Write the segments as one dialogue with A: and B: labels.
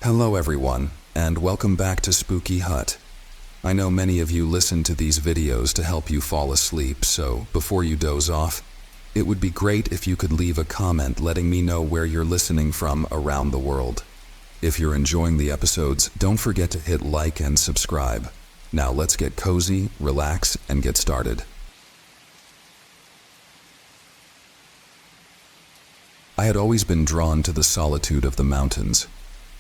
A: Hello everyone, and welcome back to Spooky Hut. I know many of you listen to these videos to help you fall asleep, so before you doze off, it would be great if you could leave a comment letting me know where you're listening from around the world. If you're enjoying the episodes, don't forget to hit like and subscribe. Now let's get cozy, relax, and get started. I had always been drawn to the solitude of the mountains.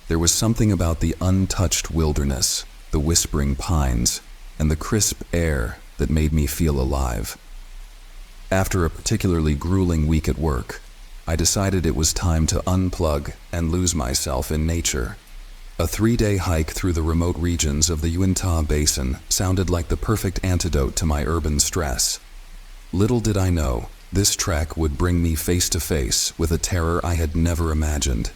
A: There was something about the untouched wilderness, the whispering pines, and the crisp air that made me feel alive. After a particularly grueling week at work, I decided it was time to unplug and lose myself in nature. A 3-day hike through the remote regions of the Uinta Basin sounded like the perfect antidote to my urban stress. Little did I know, this trek would bring me face to face with a terror I had never imagined.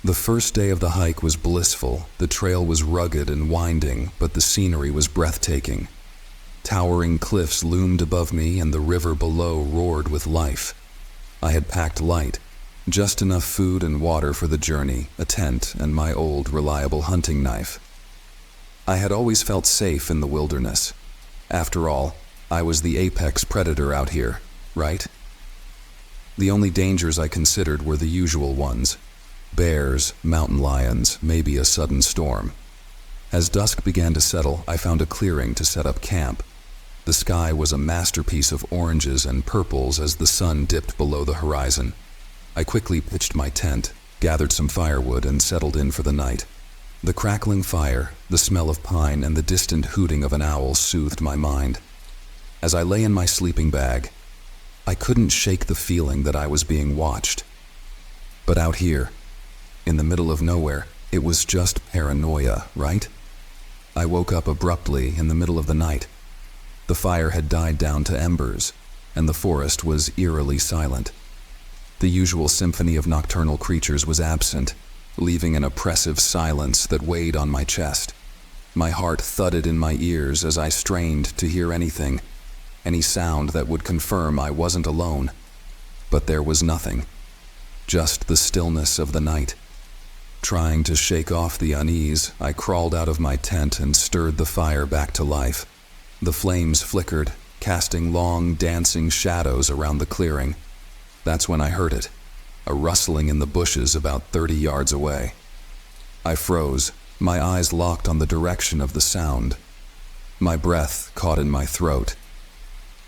A: The first day of the hike was blissful. The trail was rugged and winding, but the scenery was breathtaking. Towering cliffs loomed above me and the river below roared with life. I had packed light, just enough food and water for the journey, a tent, and my old, reliable hunting knife. I had always felt safe in the wilderness. After all, I was the apex predator out here, right? The only dangers I considered were the usual ones: bears, mountain lions, maybe a sudden storm. As dusk began to settle, I found a clearing to set up camp. The sky was a masterpiece of oranges and purples as the sun dipped below the horizon. I quickly pitched my tent, gathered some firewood, and settled in for the night. The crackling fire, the smell of pine, and the distant hooting of an owl soothed my mind. As I lay in my sleeping bag, I couldn't shake the feeling that I was being watched. But out here, in the middle of nowhere, it was just paranoia, right? I woke up abruptly in the middle of the night. The fire had died down to embers, and the forest was eerily silent. The usual symphony of nocturnal creatures was absent, leaving an oppressive silence that weighed on my chest. My heart thudded in my ears as I strained to hear anything, any sound that would confirm I wasn't alone. But there was nothing, just the stillness of the night. Trying to shake off the unease, I crawled out of my tent and stirred the fire back to life. The flames flickered, casting long, dancing shadows around the clearing. That's when I heard it, a rustling in the bushes about 30 yards away. I froze, my eyes locked on the direction of the sound. My breath caught in my throat.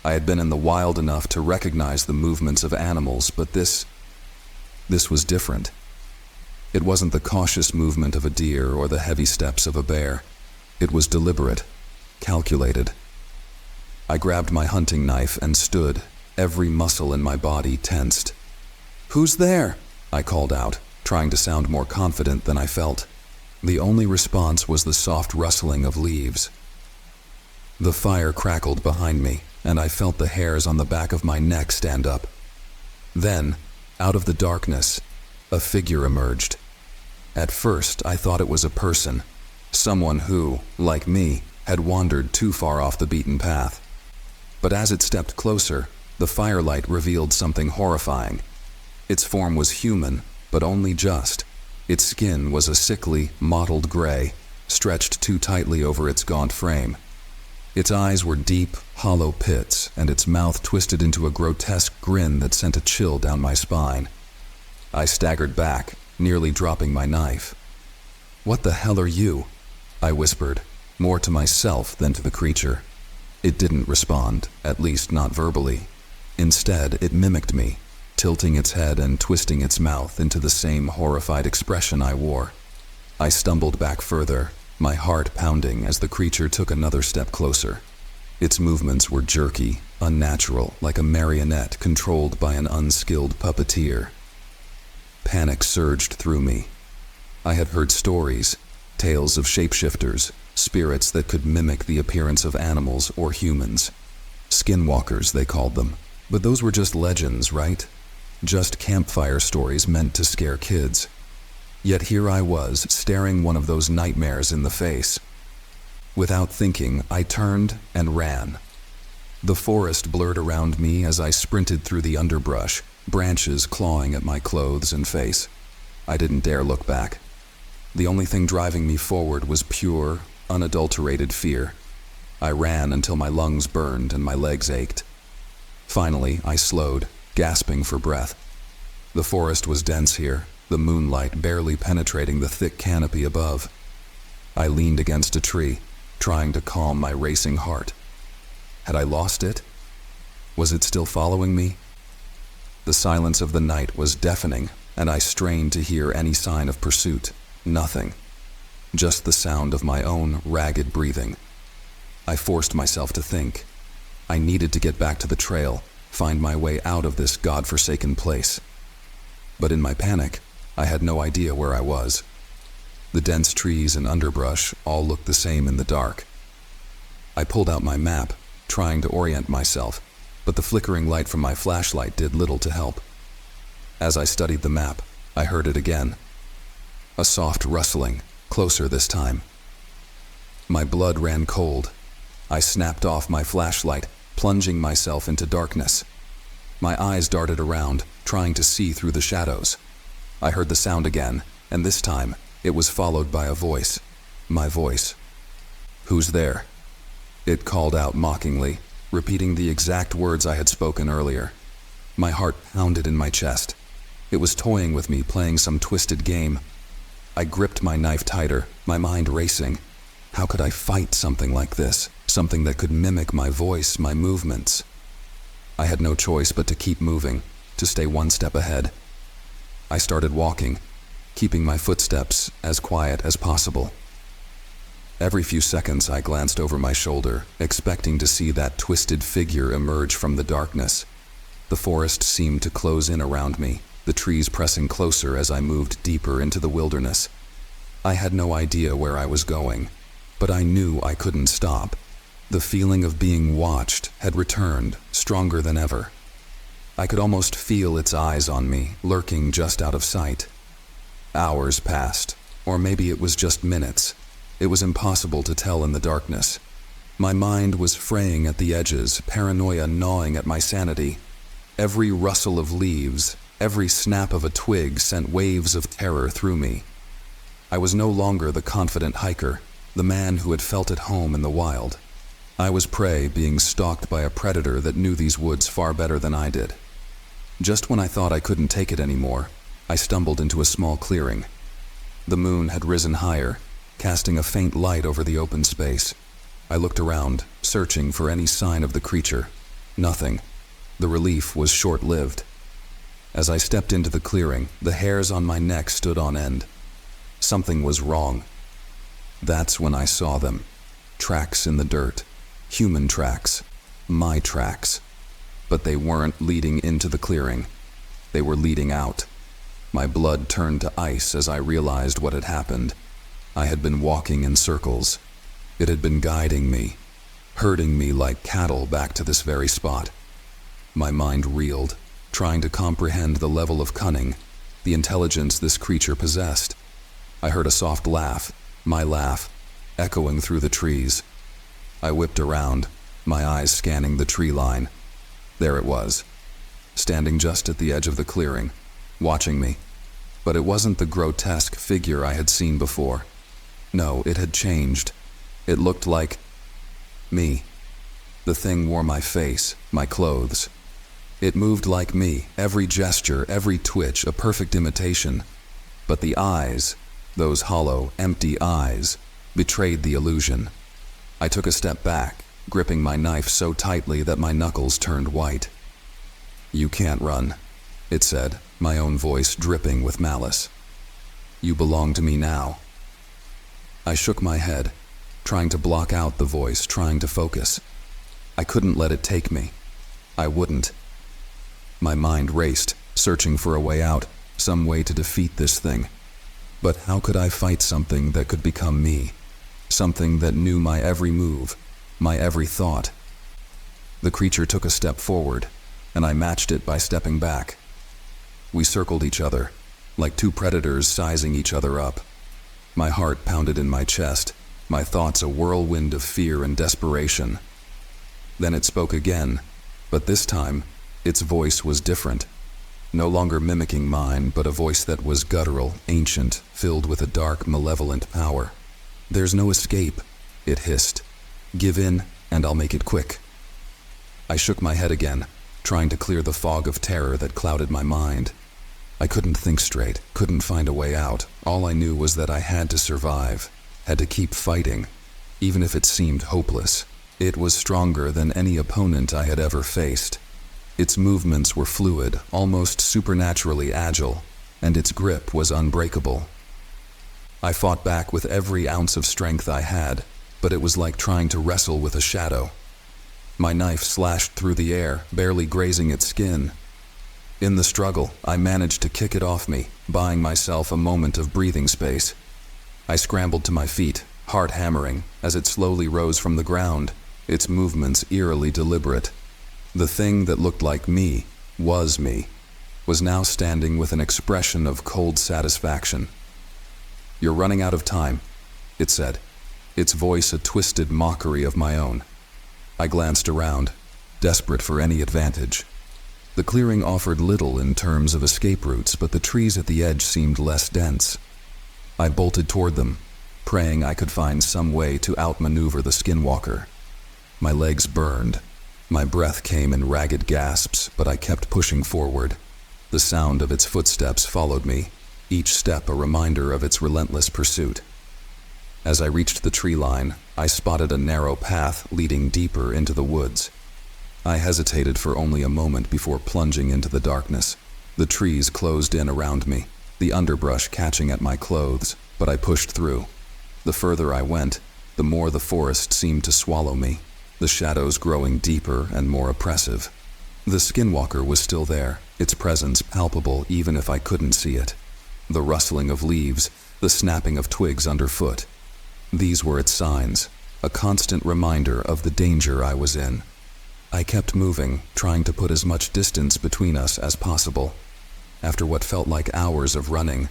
A: I had been in the wild enough to recognize the movements of animals, but this was different. It wasn't the cautious movement of a deer or the heavy steps of a bear. It was deliberate, calculated. I grabbed my hunting knife and stood, every muscle in my body tensed. "Who's there?" I called out, trying to sound more confident than I felt. The only response was the soft rustling of leaves. The fire crackled behind me, and I felt the hairs on the back of my neck stand up. Then, out of the darkness, a figure emerged. At first, I thought it was a person, someone who, like me, had wandered too far off the beaten path. But as it stepped closer, the firelight revealed something horrifying. Its form was human, but only just. Its skin was a sickly, mottled gray, stretched too tightly over its gaunt frame. Its eyes were deep, hollow pits, and its mouth twisted into a grotesque grin that sent a chill down my spine. I staggered back, nearly dropping my knife. "What the hell are you?" I whispered, more to myself than to the creature. It didn't respond, at least not verbally. Instead, it mimicked me, tilting its head and twisting its mouth into the same horrified expression I wore. I stumbled back further, my heart pounding as the creature took another step closer. Its movements were jerky, unnatural, like a marionette controlled by an unskilled puppeteer. Panic surged through me. I had heard stories, tales of shapeshifters, spirits that could mimic the appearance of animals or humans. Skinwalkers, they called them. But those were just legends, right? Just campfire stories meant to scare kids. Yet here I was, staring one of those nightmares in the face. Without thinking, I turned and ran. The forest blurred around me as I sprinted through the underbrush, branches clawing at my clothes and face. I didn't dare look back. The only thing driving me forward was pure, unadulterated fear. I ran until my lungs burned and my legs ached. Finally, I slowed, gasping for breath. The forest was dense here, the moonlight barely penetrating the thick canopy above. I leaned against a tree, trying to calm my racing heart. Had I lost it? Was it still following me? The silence of the night was deafening, and I strained to hear any sign of pursuit. Nothing. Just the sound of my own ragged breathing. I forced myself to think. I needed to get back to the trail, find my way out of this godforsaken place. But in my panic, I had no idea where I was. The dense trees and underbrush all looked the same in the dark. I pulled out my map, trying to orient myself, but the flickering light from my flashlight did little to help. As I studied the map, I heard it again. A soft rustling, closer this time. My blood ran cold. I snapped off my flashlight, plunging myself into darkness. My eyes darted around, trying to see through the shadows. I heard the sound again, and this time, it was followed by a voice. My voice. "Who's there?" It called out mockingly, repeating the exact words I had spoken earlier. My heart pounded in my chest. It was toying with me, playing some twisted game. I gripped my knife tighter, my mind racing. How could I fight something like this? Something that could mimic my voice, my movements. I had no choice but to keep moving, to stay one step ahead. I started walking, keeping my footsteps as quiet as possible. Every few seconds I glanced over my shoulder, expecting to see that twisted figure emerge from the darkness. The forest seemed to close in around me, the trees pressing closer as I moved deeper into the wilderness. I had no idea where I was going, but I knew I couldn't stop. The feeling of being watched had returned, stronger than ever. I could almost feel its eyes on me, lurking just out of sight. Hours passed, or maybe it was just minutes. It was impossible to tell in the darkness. My mind was fraying at the edges, paranoia gnawing at my sanity. Every rustle of leaves, every snap of a twig sent waves of terror through me. I was no longer the confident hiker, the man who had felt at home in the wild. I was prey being stalked by a predator that knew these woods far better than I did. Just when I thought I couldn't take it anymore, I stumbled into a small clearing. The moon had risen higher, casting a faint light over the open space. I looked around, searching for any sign of the creature. Nothing. The relief was short-lived. As I stepped into the clearing, the hairs on my neck stood on end. Something was wrong. That's when I saw them. Tracks in the dirt. Human tracks. My tracks. But they weren't leading into the clearing. They were leading out. My blood turned to ice as I realized what had happened. I had been walking in circles. It had been guiding me, herding me like cattle back to this very spot. My mind reeled, trying to comprehend the level of cunning, the intelligence this creature possessed. I heard a soft laugh, my laugh, echoing through the trees. I whipped around, my eyes scanning the tree line. There it was, standing just at the edge of the clearing, watching me. But it wasn't the grotesque figure I had seen before. No, it had changed. It looked like me. The thing wore my face, my clothes. It moved like me, every gesture, every twitch, a perfect imitation. But the eyes, those hollow, empty eyes, betrayed the illusion. I took a step back, gripping my knife so tightly that my knuckles turned white. "You can't run," it said, my own voice dripping with malice. "You belong to me now." I shook my head, trying to block out the voice, trying to focus. I couldn't let it take me. I wouldn't. My mind raced, searching for a way out, some way to defeat this thing. But how could I fight something that could become me? Something that knew my every move, my every thought. The creature took a step forward, and I matched it by stepping back. We circled each other, like two predators sizing each other up. My heart pounded in my chest, my thoughts a whirlwind of fear and desperation. Then it spoke again, but this time, its voice was different. no longer mimicking mine, but a voice that was guttural, ancient, filled with a dark, malevolent power. "There's no escape," it hissed. "Give in, and I'll make it quick." I shook my head again, trying to clear the fog of terror that clouded my mind. I couldn't think straight, couldn't find a way out. All I knew was that I had to survive, had to keep fighting, even if it seemed hopeless. It was stronger than any opponent I had ever faced. Its movements were fluid, almost supernaturally agile, and its grip was unbreakable. I fought back with every ounce of strength I had, but it was like trying to wrestle with a shadow. My knife slashed through the air, barely grazing its skin. In the struggle, I managed to kick it off me, buying myself a moment of breathing space. I scrambled to my feet, heart hammering, as it slowly rose from the ground, its movements eerily deliberate. The thing that looked like me, was now standing with an expression of cold satisfaction. "You're running out of time," it said, its voice a twisted mockery of my own. I glanced around, desperate for any advantage. The clearing offered little in terms of escape routes, but the trees at the edge seemed less dense. I bolted toward them, praying I could find some way to outmaneuver the skinwalker. My legs burned. My breath came in ragged gasps, but I kept pushing forward. The sound of its footsteps followed me, each step a reminder of its relentless pursuit. As I reached the tree line, I spotted a narrow path leading deeper into the woods. I hesitated for only a moment before plunging into the darkness. The trees closed in around me, the underbrush catching at my clothes, but I pushed through. The further I went, the more the forest seemed to swallow me, the shadows growing deeper and more oppressive. The skinwalker was still there, its presence palpable even if I couldn't see it. The rustling of leaves, the snapping of twigs underfoot. These were its signs, a constant reminder of the danger I was in. I kept moving, trying to put as much distance between us as possible. After what felt like hours of running,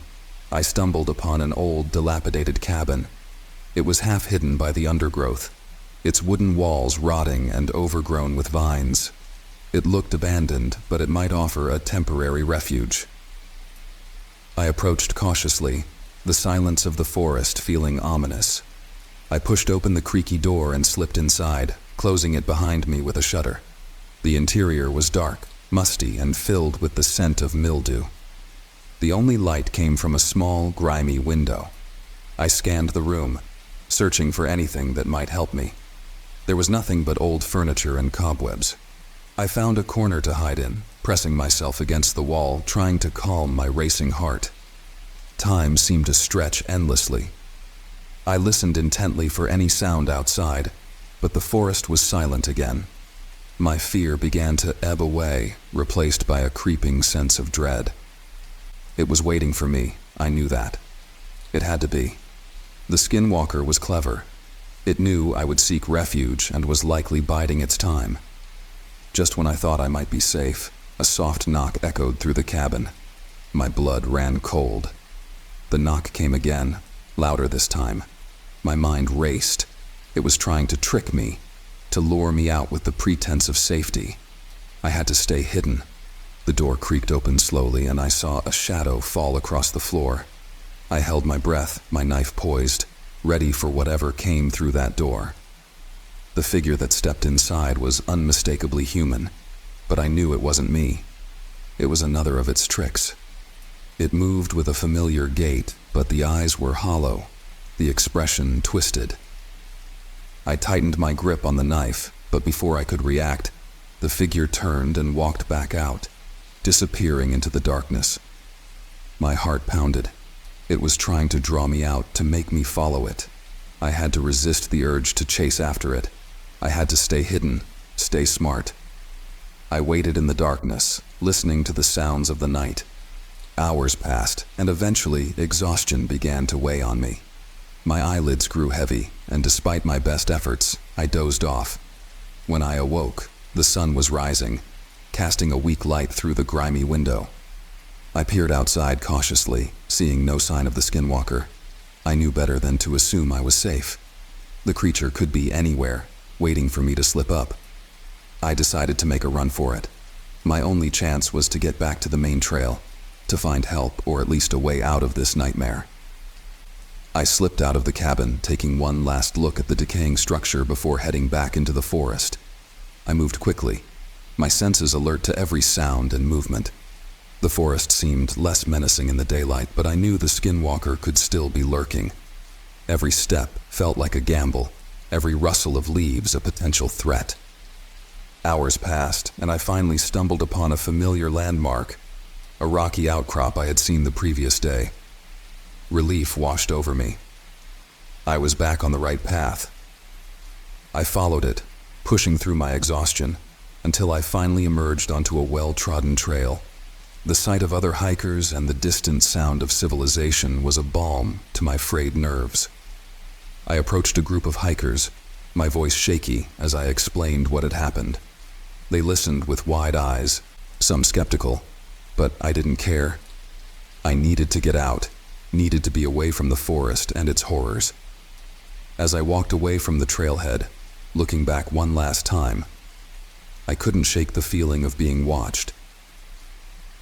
A: I stumbled upon an old, dilapidated cabin. It was half hidden by the undergrowth, its wooden walls rotting and overgrown with vines. It looked abandoned, but it might offer a temporary refuge. I approached cautiously, the silence of the forest feeling ominous. I pushed open the creaky door and slipped inside, closing it behind me with a shudder. The interior was dark, musty, and filled with the scent of mildew. The only light came from a small, grimy window. I scanned the room, searching for anything that might help me. There was nothing but old furniture and cobwebs. I found a corner to hide in, pressing myself against the wall, trying to calm my racing heart. Time seemed to stretch endlessly. I listened intently for any sound outside, but the forest was silent again. My fear began to ebb away, replaced by a creeping sense of dread. It was waiting for me, I knew that. It had to be. The skinwalker was clever. It knew I would seek refuge and was likely biding its time. Just when I thought I might be safe, a soft knock echoed through the cabin. My blood ran cold. The knock came again, louder this time. My mind raced. It was trying to trick me, to lure me out with the pretense of safety. I had to stay hidden. The door creaked open slowly, and I saw a shadow fall across the floor. I held my breath, my knife poised, ready for whatever came through that door. The figure that stepped inside was unmistakably human, but I knew it wasn't me. It was another of its tricks. It moved with a familiar gait, but the eyes were hollow, the expression twisted. I tightened my grip on the knife, but before I could react, the figure turned and walked back out, disappearing into the darkness. My heart pounded. It was trying to draw me out, to make me follow it. I had to resist the urge to chase after it. I had to stay hidden, stay smart. I waited in the darkness, listening to the sounds of the night. Hours passed, and eventually exhaustion began to weigh on me. My eyelids grew heavy, and despite my best efforts, I dozed off. When I awoke, the sun was rising, casting a weak light through the grimy window. I peered outside cautiously, seeing no sign of the skinwalker. I knew better than to assume I was safe. The creature could be anywhere, waiting for me to slip up. I decided to make a run for it. My only chance was to get back to the main trail, to find help or at least a way out of this nightmare. I slipped out of the cabin, taking one last look at the decaying structure before heading back into the forest. I moved quickly, my senses alert to every sound and movement. The forest seemed less menacing in the daylight, but I knew the skinwalker could still be lurking. Every step felt like a gamble, every rustle of leaves a potential threat. Hours passed, and I finally stumbled upon a familiar landmark, a rocky outcrop I had seen the previous day. Relief washed over me. I was back on the right path. I followed it, pushing through my exhaustion, until I finally emerged onto a well-trodden trail. The sight of other hikers and the distant sound of civilization was a balm to my frayed nerves. I approached a group of hikers, my voice shaky as I explained what had happened. They listened with wide eyes, some skeptical, but I didn't care. I needed to get out, needed to be away from the forest and its horrors. As I walked away from the trailhead, looking back one last time, I couldn't shake the feeling of being watched.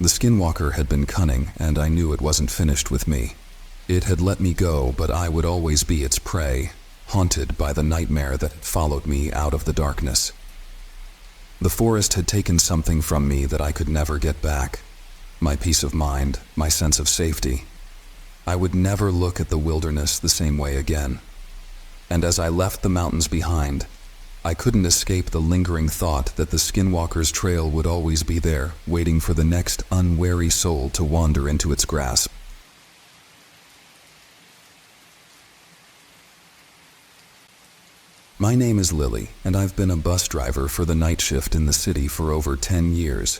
A: The skinwalker had been cunning, and I knew it wasn't finished with me. It had let me go, but I would always be its prey, haunted by the nightmare that had followed me out of the darkness. The forest had taken something from me that I could never get back. My peace of mind, my sense of safety. I would never look at the wilderness the same way again. And as I left the mountains behind, I couldn't escape the lingering thought that the skinwalker's trail would always be there, waiting for the next unwary soul to wander into its grasp. My name is Lily, and I've been a bus driver for the night shift in the city for over 10 years.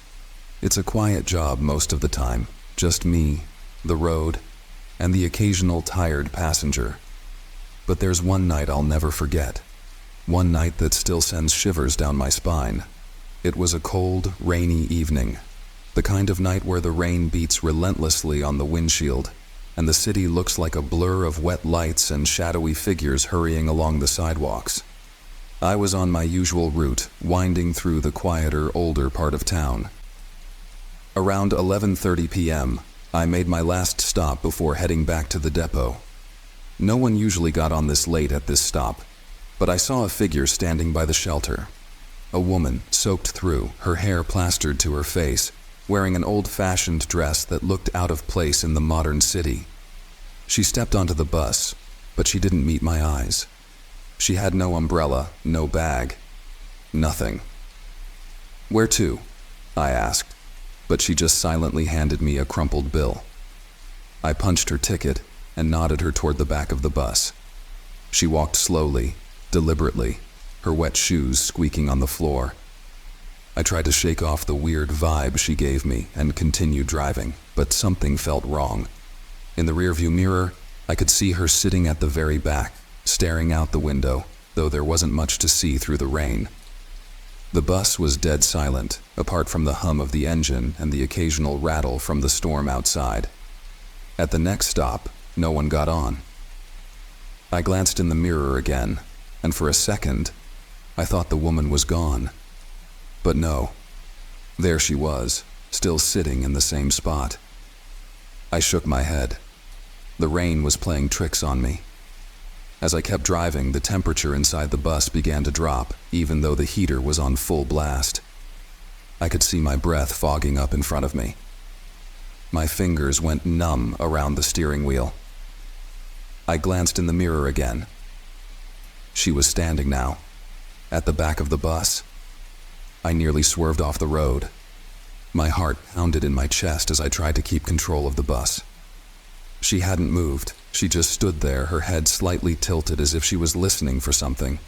A: It's a quiet job most of the time, just me, the road, and the occasional tired passenger. But there's one night I'll never forget. One night that still sends shivers down my spine. It was a cold, rainy evening. The kind of night where the rain beats relentlessly on the windshield, and the city looks like a blur of wet lights and shadowy figures hurrying along the sidewalks. I was on my usual route, winding through the quieter, older part of town. Around 11:30 p.m., I made my last stop before heading back to the depot. No one usually got on this late at this stop, but I saw a figure standing by the shelter. A woman, soaked through, her hair plastered to her face, wearing an old-fashioned dress that looked out of place in the modern city. She stepped onto the bus, but she didn't meet my eyes. She had no umbrella, no bag, nothing. "Where to?" I asked, but she just silently handed me a crumpled bill. I punched her ticket and nodded her toward the back of the bus. She walked slowly, deliberately, her wet shoes squeaking on the floor. I tried to shake off the weird vibe she gave me and continued driving, but something felt wrong. In the rearview mirror, I could see her sitting at the very back, staring out the window, though there wasn't much to see through the rain. The bus was dead silent, apart from the hum of the engine and the occasional rattle from the storm outside. At the next stop, no one got on. I glanced in the mirror again, and for a second, I thought the woman was gone. But no, there she was, still sitting in the same spot. I shook my head. The rain was playing tricks on me. As I kept driving, the temperature inside the bus began to drop, even though the heater was on full blast. I could see my breath fogging up in front of me. My fingers went numb around the steering wheel. I glanced in the mirror again. She was standing now, at the back of the bus. I nearly swerved off the road. My heart pounded in my chest as I tried to keep control of the bus. She hadn't moved. She just stood there, her head slightly tilted as if she was listening for something.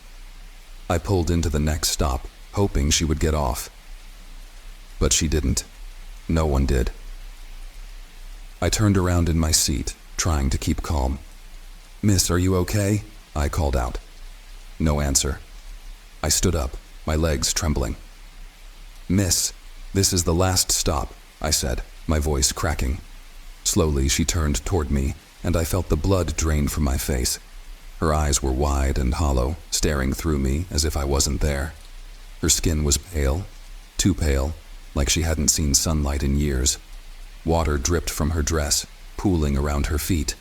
A: I pulled into the next stop, hoping she would get off. But she didn't. No one did. I turned around in my seat, trying to keep calm. "Miss, are you okay?" I called out. No answer. I stood up, my legs trembling. "Miss, this is the last stop," I said, my voice cracking. Slowly, she turned toward me, and I felt the blood drain from my face. Her eyes were wide and hollow, staring through me as if I wasn't there. Her skin was pale, too pale, like she hadn't seen sunlight in years. Water dripped from her dress, pooling around her feet,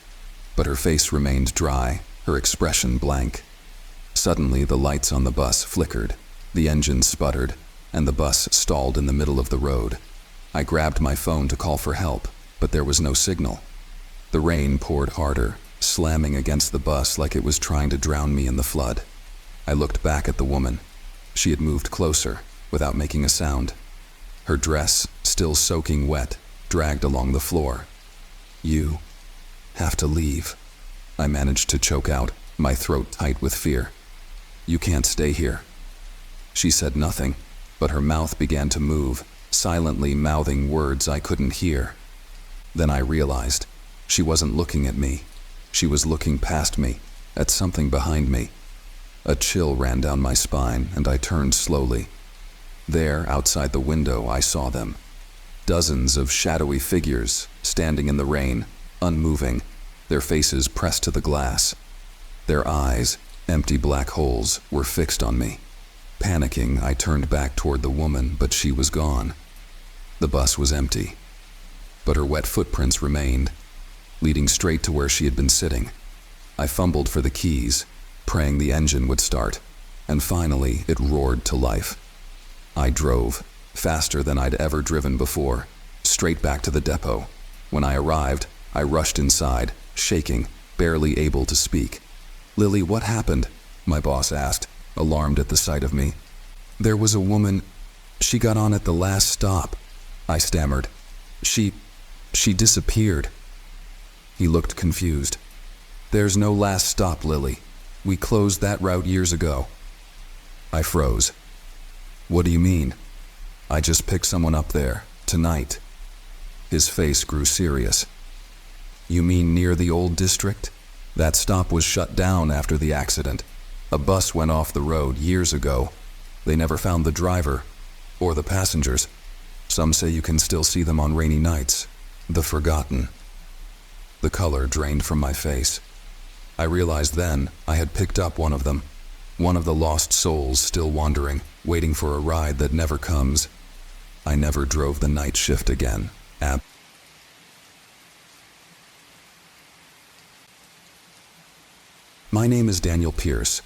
A: but her face remained dry, her expression blank. Suddenly, the lights on the bus flickered, the engine sputtered, and the bus stalled in the middle of the road. I grabbed my phone to call for help, but there was no signal. The rain poured harder, slamming against the bus like it was trying to drown me in the flood. I looked back at the woman. She had moved closer, without making a sound. Her dress, still soaking wet, dragged along the floor. "You have to leave," I managed to choke out, my throat tight with fear. "You can't stay here." She said nothing, but her mouth began to move, silently mouthing words I couldn't hear. Then I realized she wasn't looking at me. She was looking past me, at something behind me. A chill ran down my spine, and I turned slowly. There, outside the window, I saw them. Dozens of shadowy figures, standing in the rain, unmoving, their faces pressed to the glass. Their eyes, empty black holes, were fixed on me. Panicking, I turned back toward the woman, but she was gone. The bus was empty, but her wet footprints remained, leading straight to where she had been sitting. I fumbled for the keys, praying the engine would start, and finally it roared to life. I drove, faster than I'd ever driven before, straight back to the depot. When I arrived, I rushed inside, shaking, barely able to speak. "Lily, what happened?" my boss asked, alarmed at the sight of me. "There was a woman. She got on at the last stop," I stammered. She disappeared." He looked confused. "There's no last stop, Lily. We closed that route years ago." I froze. "What do you mean?" "I just picked someone up there, tonight." His face grew serious. "You mean near the old district? That stop was shut down after the accident. A bus went off the road years ago. They never found the driver, or the passengers. Some say you can still see them on rainy nights. The forgotten." The color drained from my face. I realized then I had picked up one of them, one of the lost souls still wandering, waiting for a ride that never comes. I never drove the night shift again. My name is Daniel Pierce,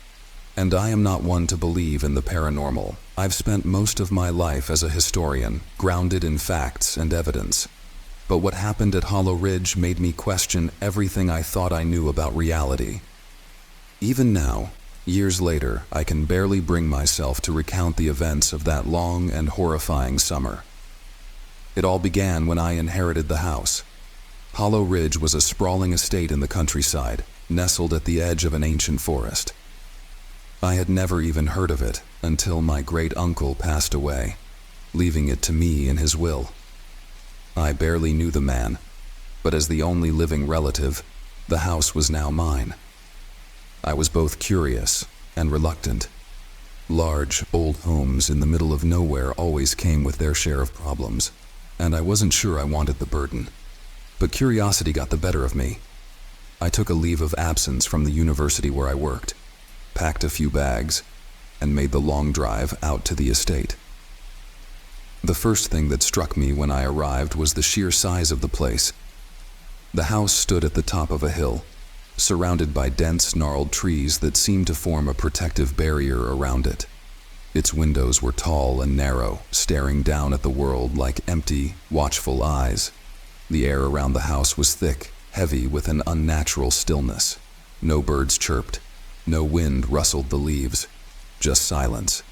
A: and I am not one to believe in the paranormal. I've spent most of my life as a historian, grounded in facts and evidence. But what happened at Hollow Ridge made me question everything I thought I knew about reality. Even now, years later, I can barely bring myself to recount the events of that long and horrifying summer. It all began when I inherited the house. Hollow Ridge was a sprawling estate in the countryside, nestled at the edge of an ancient forest. I had never even heard of it until my great-uncle passed away, leaving it to me in his will. I barely knew the man, but as the only living relative, the house was now mine. I was both curious and reluctant. Large, old homes in the middle of nowhere always came with their share of problems, and I wasn't sure I wanted the burden. But curiosity got the better of me. I took a leave of absence from the university where I worked, packed a few bags, and made the long drive out to the estate. The first thing that struck me when I arrived was the sheer size of the place. The house stood at the top of a hill, surrounded by dense, gnarled trees that seemed to form a protective barrier around it. Its windows were tall and narrow, staring down at the world like empty, watchful eyes. The air around the house was thick, heavy with an unnatural stillness. No birds chirped, no wind rustled the leaves, just silence.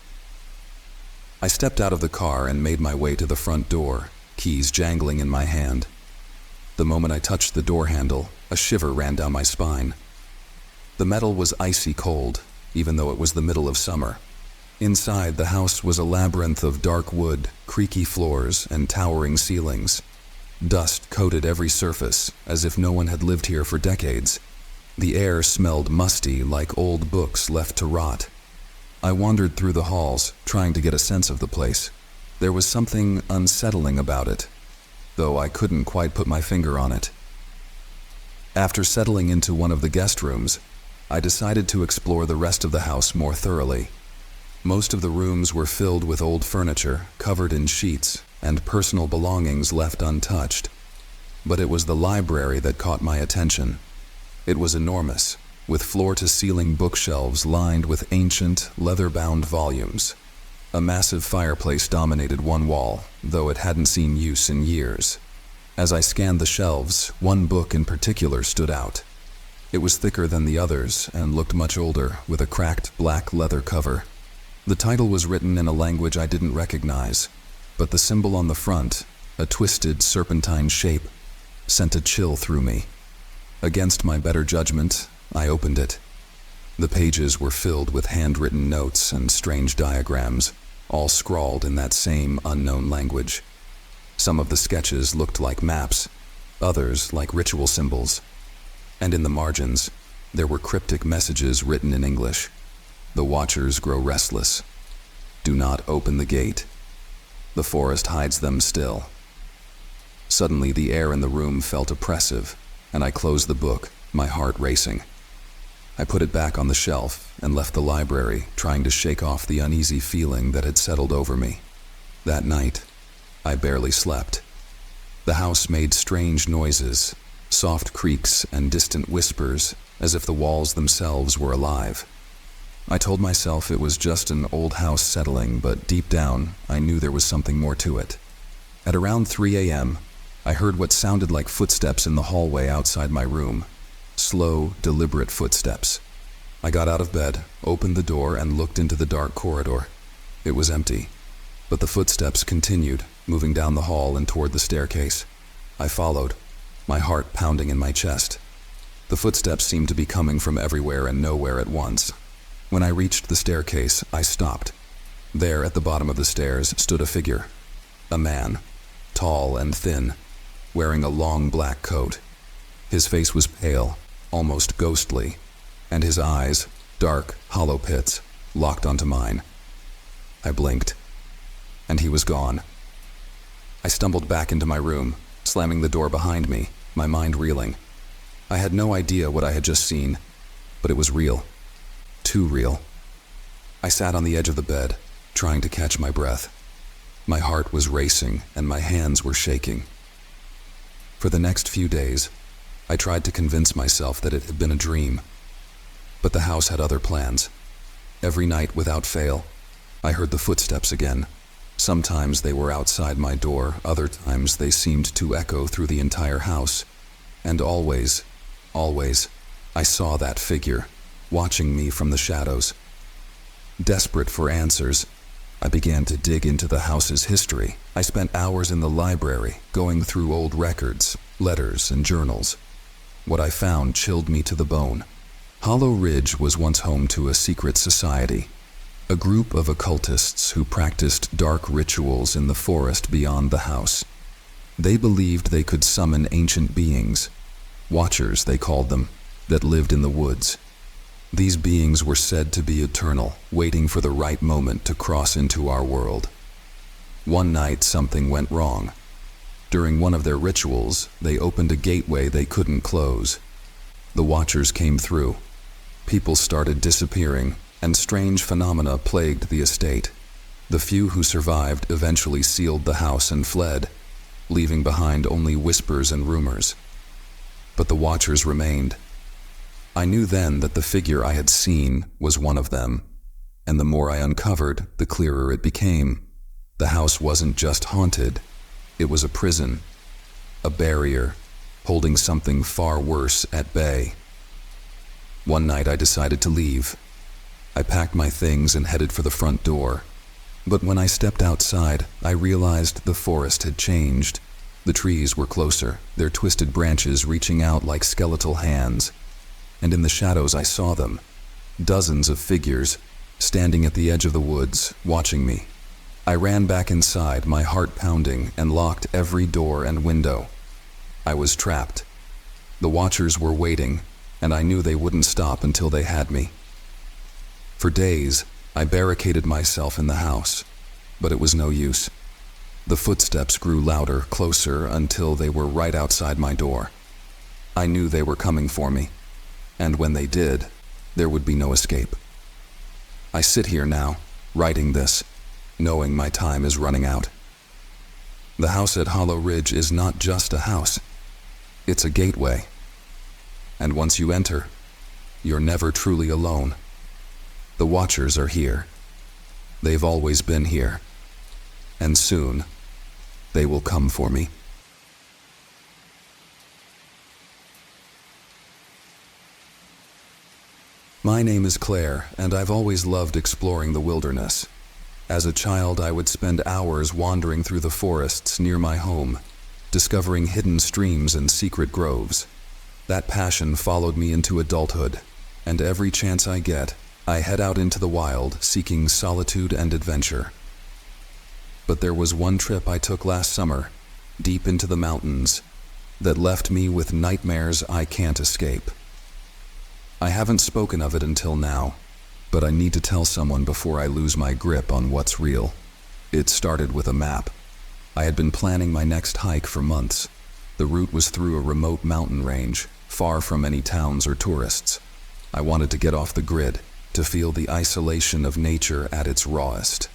A: I stepped out of the car and made my way to the front door, keys jangling in my hand. The moment I touched the door handle, a shiver ran down my spine. The metal was icy cold, even though it was the middle of summer. Inside, the house was a labyrinth of dark wood, creaky floors, and towering ceilings. Dust coated every surface, as if no one had lived here for decades. The air smelled musty, like old books left to rot. I wandered through the halls, trying to get a sense of the place. There was something unsettling about it, though I couldn't quite put my finger on it. After settling into one of the guest rooms, I decided to explore the rest of the house more thoroughly. Most of the rooms were filled with old furniture, covered in sheets, and personal belongings left untouched. But it was the library that caught my attention. It was enormous, with floor-to-ceiling bookshelves lined with ancient, leather-bound volumes. A massive fireplace dominated one wall, though it hadn't seen use in years. As I scanned the shelves, one book in particular stood out. It was thicker than the others and looked much older, with a cracked black leather cover. The title was written in a language I didn't recognize, but the symbol on the front, a twisted serpentine shape, sent a chill through me. Against my better judgment, I opened it. The pages were filled with handwritten notes and strange diagrams, all scrawled in that same unknown language. Some of the sketches looked like maps, others like ritual symbols. And in the margins, there were cryptic messages written in English. The watchers grow restless. Do not open the gate. The forest hides them still. Suddenly, the air in the room felt oppressive, and I closed the book, my heart racing. I put it back on the shelf and left the library, trying to shake off the uneasy feeling that had settled over me. That night, I barely slept. The house made strange noises, soft creaks and distant whispers, as if the walls themselves were alive. I told myself it was just an old house settling, but deep down, I knew there was something more to it. At around 3 a.m., I heard what sounded like footsteps in the hallway outside my room. Slow, deliberate footsteps. I got out of bed, opened the door, and looked into the dark corridor. It was empty, but the footsteps continued, moving down the hall and toward the staircase. I followed, my heart pounding in my chest. The footsteps seemed to be coming from everywhere and nowhere at once. When I reached the staircase, I stopped. There, at the bottom of the stairs, stood a figure. A man, tall and thin, wearing a long black coat. His face was pale, almost ghostly, and his eyes, dark, hollow pits, locked onto mine. I blinked, and he was gone. I stumbled back into my room, slamming the door behind me, my mind reeling. I had no idea what I had just seen, but it was real. Too real. I sat on the edge of the bed, trying to catch my breath. My heart was racing, and my hands were shaking. For the next few days, I tried to convince myself that it had been a dream. But the house had other plans. Every night, without fail, I heard the footsteps again. Sometimes they were outside my door, other times they seemed to echo through the entire house. And always, I saw that figure, watching me from the shadows. Desperate for answers, I began to dig into the house's history. I spent hours in the library, going through old records, letters, and journals. What I found chilled me to the bone. Hollow Ridge was once home to a secret society, a group of occultists who practiced dark rituals in the forest beyond the house. They believed they could summon ancient beings, watchers they called them, that lived in the woods. These beings were said to be eternal, waiting for the right moment to cross into our world. One night something went wrong. During one of their rituals, they opened a gateway they couldn't close. The watchers came through. People started disappearing, and strange phenomena plagued the estate. The few who survived eventually sealed the house and fled, leaving behind only whispers and rumors. But the watchers remained. I knew then that the figure I had seen was one of them, and the more I uncovered, the clearer it became. The house wasn't just haunted, it was a prison, a barrier, holding something far worse at bay. One night I decided to leave. I packed my things and headed for the front door. But when I stepped outside, I realized the forest had changed. The trees were closer, their twisted branches reaching out like skeletal hands. And in the shadows I saw them, dozens of figures, standing at the edge of the woods, watching me. I ran back inside, my heart pounding, and locked every door and window. I was trapped. The watchers were waiting, and I knew they wouldn't stop until they had me. For days, I barricaded myself in the house, but it was no use. The footsteps grew louder, closer, until they were right outside my door. I knew they were coming for me, and when they did, there would be no escape. I sit here now, writing this, knowing my time is running out. The house at Hollow Ridge is not just a house. It's a gateway. And once you enter, you're never truly alone. The Watchers are here. They've always been here. And soon, they will come for me. My name is Claire, and I've always loved exploring the wilderness. As a child, I would spend hours wandering through the forests near my home, discovering hidden streams and secret groves. That passion followed me into adulthood, and every chance I get, I head out into the wild, seeking solitude and adventure. But there was one trip I took last summer, deep into the mountains, that left me with nightmares I can't escape. I haven't spoken of it until now, but I need to tell someone before I lose my grip on what's real. It started with a map. I had been planning my next hike for months. The route was through a remote mountain range, far from any towns or tourists. I wanted to get off the grid, to feel the isolation of nature at its rawest.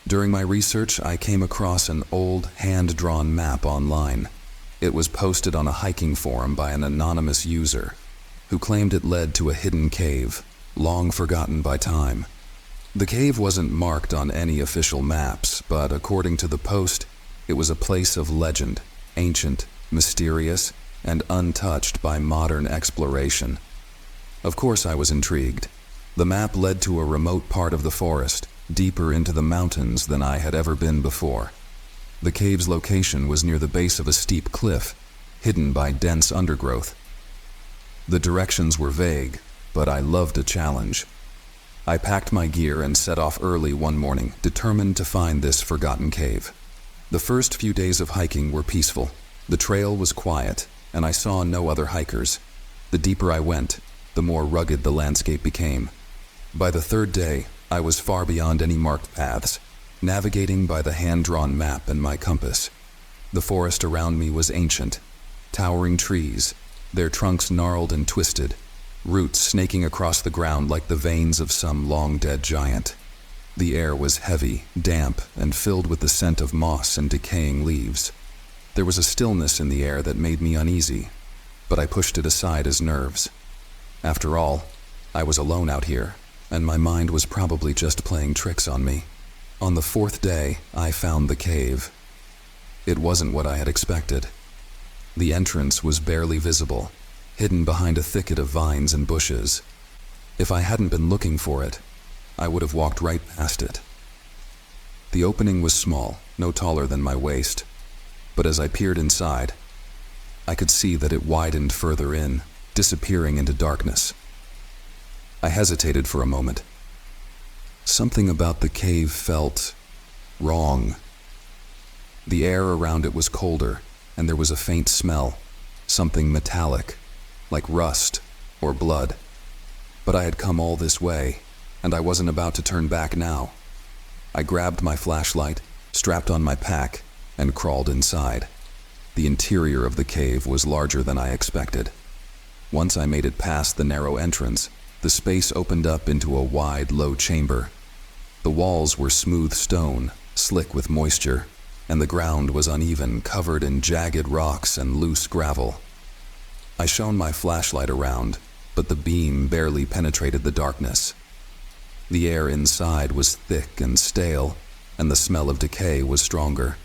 A: During my research, I came across an old, hand-drawn map online. It was posted on a hiking forum by an anonymous user, who claimed it led to a hidden cave, long forgotten by time. The cave wasn't marked on any official maps, but according to the post, it was a place of legend, ancient, mysterious, and untouched by modern exploration. Of course I was intrigued. The map led to a remote part of the forest, deeper into the mountains than I had ever been before. The cave's location was near the base of a steep cliff, hidden by dense undergrowth. The directions were vague, but I loved a challenge. I packed my gear and set off early one morning, determined to find this forgotten cave. The first few days of hiking were peaceful. The trail was quiet, and I saw no other hikers. The deeper I went, the more rugged the landscape became. By the third day, I was far beyond any marked paths, navigating by the hand-drawn map and my compass. The forest around me was ancient, towering trees, their trunks gnarled and twisted, roots snaking across the ground like the veins of some long-dead giant. The air was heavy, damp, and filled with the scent of moss and decaying leaves. There was a stillness in the air that made me uneasy, but I pushed it aside as nerves. After all, I was alone out here, and my mind was probably just playing tricks on me. On the fourth day, I found the cave. It wasn't what I had expected. The entrance was barely visible, hidden behind a thicket of vines and bushes. If I hadn't been looking for it, I would have walked right past it. The opening was small, no taller than my waist, but as I peered inside, I could see that it widened further in, disappearing into darkness. I hesitated for a moment. Something about the cave felt wrong. The air around it was colder, and there was a faint smell, something metallic, like rust or blood. But I had come all this way, and I wasn't about to turn back now. I grabbed my flashlight, strapped on my pack, and crawled inside. The interior of the cave was larger than I expected. Once I made it past the narrow entrance, the space opened up into a wide, low chamber. The walls were smooth stone, slick with moisture, and the ground was uneven, covered in jagged rocks and loose gravel. I shone my flashlight around, but the beam barely penetrated the darkness. The air inside was thick and stale, and the smell of decay was stronger.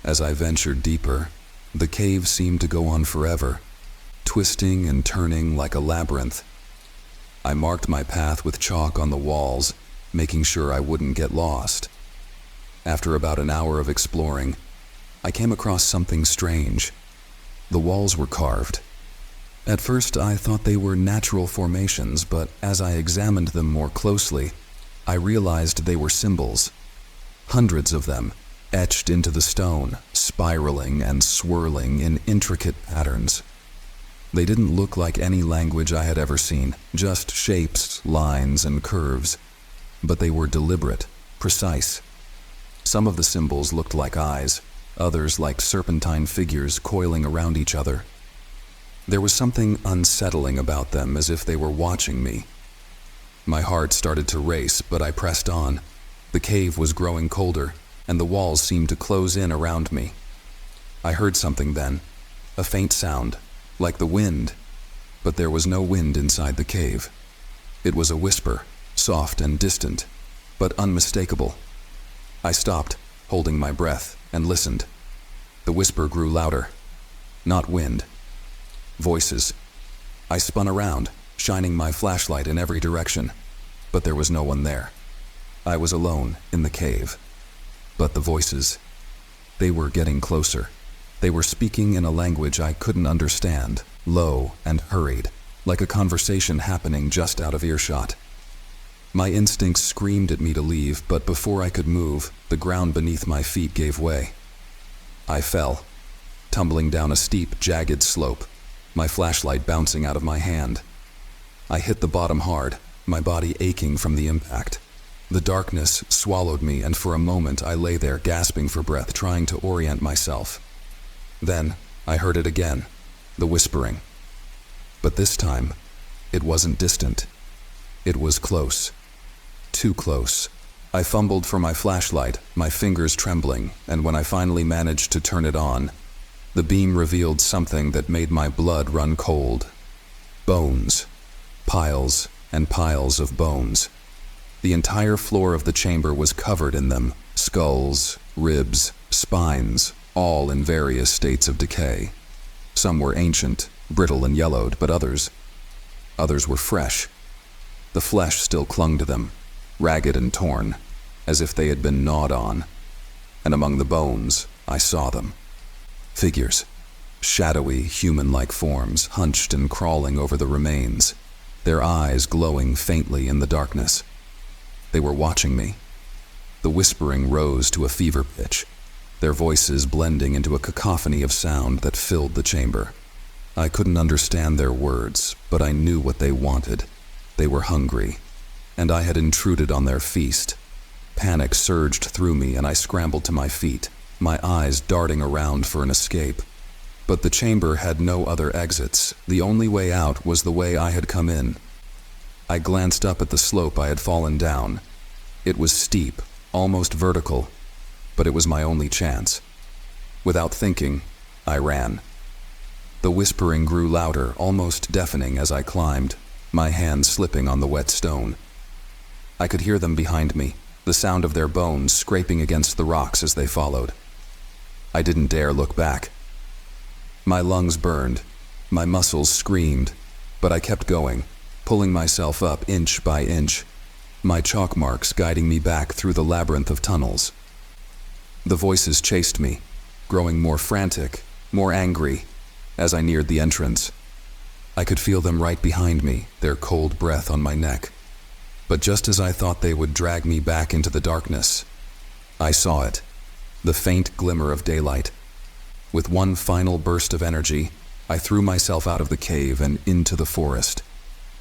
A: As I ventured deeper, the cave seemed to go on forever, twisting and turning like a labyrinth. I marked my path with chalk on the walls, making sure I wouldn't get lost. After about an hour of exploring, I came across something strange. The walls were carved. At first, I thought they were natural formations, but as I examined them more closely, I realized they were symbols. Hundreds of them, etched into the stone, spiraling and swirling in intricate patterns. They didn't look like any language I had ever seen, just shapes, lines, and curves. But they were deliberate, precise. Some of the symbols looked like eyes, others like serpentine figures coiling around each other. There was something unsettling about them, as if they were watching me. My heart started to race, but I pressed on. The cave was growing colder, and the walls seemed to close in around me. I heard something then, a faint sound, like the wind, but there was no wind inside the cave. It was a whisper, soft and distant, but unmistakable. I stopped, holding my breath, and listened. The whisper grew louder. Not wind. Voices. I spun around, shining my flashlight in every direction, but there was no one there. I was alone in the cave. But the voices, they were getting closer. They were speaking in a language I couldn't understand, low and hurried, like a conversation happening just out of earshot. My instincts screamed at me to leave, but before I could move, the ground beneath my feet gave way. I fell, tumbling down a steep, jagged slope, my flashlight bouncing out of my hand. I hit the bottom hard, my body aching from the impact. The darkness swallowed me, and for a moment I lay there gasping for breath, trying to orient myself. Then I heard it again, the whispering. But this time, it wasn't distant. It was close. Too close. I fumbled for my flashlight, my fingers trembling, and when I finally managed to turn it on, the beam revealed something that made my blood run cold. Bones. Piles and piles of bones. The entire floor of the chamber was covered in them, skulls, ribs, spines, all in various states of decay. Some were ancient, brittle and yellowed, but others were fresh. The flesh still clung to them, ragged and torn, as if they had been gnawed on. And among the bones, I saw them. Figures, shadowy, human-like forms, hunched and crawling over the remains, their eyes glowing faintly in the darkness. They were watching me. The whispering rose to a fever pitch, their voices blending into a cacophony of sound that filled the chamber. I couldn't understand their words, but I knew what they wanted. They were hungry, and I had intruded on their feast. Panic surged through me, and I scrambled to my feet, my eyes darting around for an escape. But the chamber had no other exits. The only way out was the way I had come in. I glanced up at the slope I had fallen down. It was steep, almost vertical, but it was my only chance. Without thinking, I ran. The whispering grew louder, almost deafening as I climbed, my hands slipping on the wet stone. I could hear them behind me, the sound of their bones scraping against the rocks as they followed. I didn't dare look back. My lungs burned, my muscles screamed, but I kept going, pulling myself up inch by inch, my chalk marks guiding me back through the labyrinth of tunnels. The voices chased me, growing more frantic, more angry, as I neared the entrance. I could feel them right behind me, their cold breath on my neck. But just as I thought they would drag me back into the darkness, I saw it, the faint glimmer of daylight. With one final burst of energy, I threw myself out of the cave and into the forest.